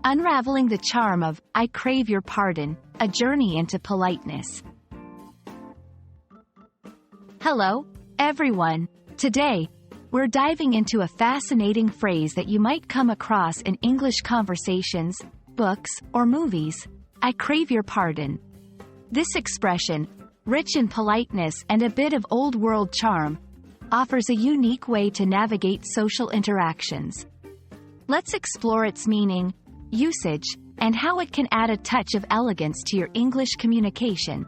Unraveling the charm of I Crave Your Pardon, a journey into politeness. Hello, everyone. Today, we're diving into a fascinating phrase that you might come across in English conversations, books, or movies. I crave your pardon. This expression, rich in politeness and a bit of old-world charm, offers a unique way to navigate social interactions. Let's explore its meaning, usage, and how it can add a touch of elegance to your English communication.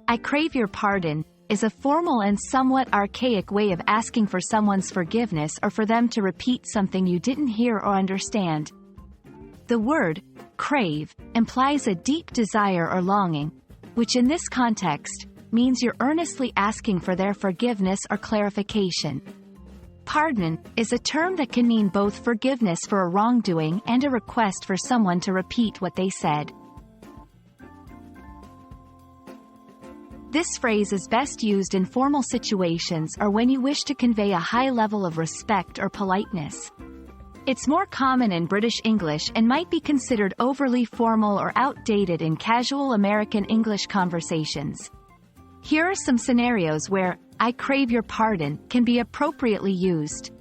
I crave your pardon is a formal and somewhat archaic way of asking for someone's forgiveness or for them to repeat something you didn't hear or understand. The word crave implies a deep desire or longing, which in this context means you're earnestly asking for their forgiveness or clarification. Pardon is a term that can mean both forgiveness for a wrongdoing and a request for someone to repeat what they said. This phrase is best used in formal situations or when you wish to convey a high level of respect or politeness. It's more common in British English and might be considered overly formal or outdated in casual American English conversations. Here are some scenarios where I crave your pardon can be appropriately used.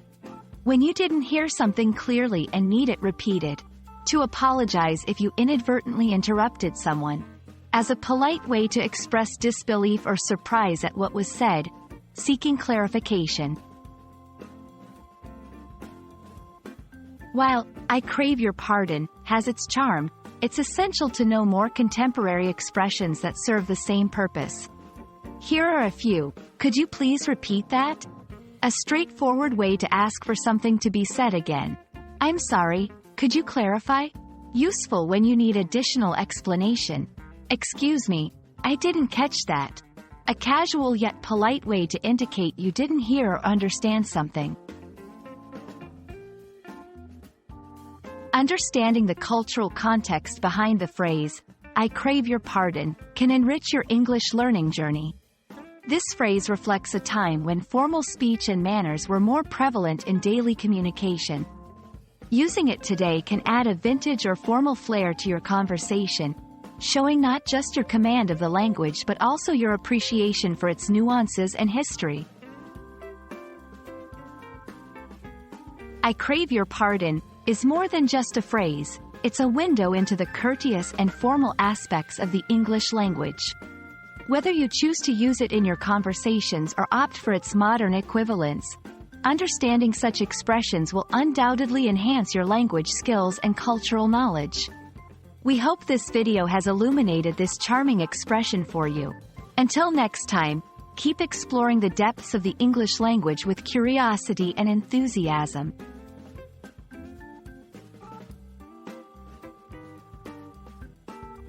When you didn't hear something clearly and need it repeated. To apologize if you inadvertently interrupted someone. As a polite way to express disbelief or surprise at what was said, seeking clarification. While I crave your pardon has its charm, it's essential to know more contemporary expressions that serve the same purpose. Here are a few. Could you please repeat that? A straightforward way to ask for something to be said again. I'm sorry, could you clarify? Useful when you need additional explanation. Excuse me, I didn't catch that. A casual yet polite way to indicate you didn't hear or understand something. Understanding the cultural context behind the phrase, I crave your pardon, can enrich your English learning journey. This phrase reflects a time when formal speech and manners were more prevalent in daily communication. Using it today can add a vintage or formal flair to your conversation, showing not just your command of the language but also your appreciation for its nuances and history. I crave your pardon is more than just a phrase, it's a window into the courteous and formal aspects of the English language. Whether you choose to use it in your conversations or opt for its modern equivalents, understanding such expressions will undoubtedly enhance your language skills and cultural knowledge. We hope this video has illuminated this charming expression for you. Until next time, keep exploring the depths of the English language with curiosity and enthusiasm.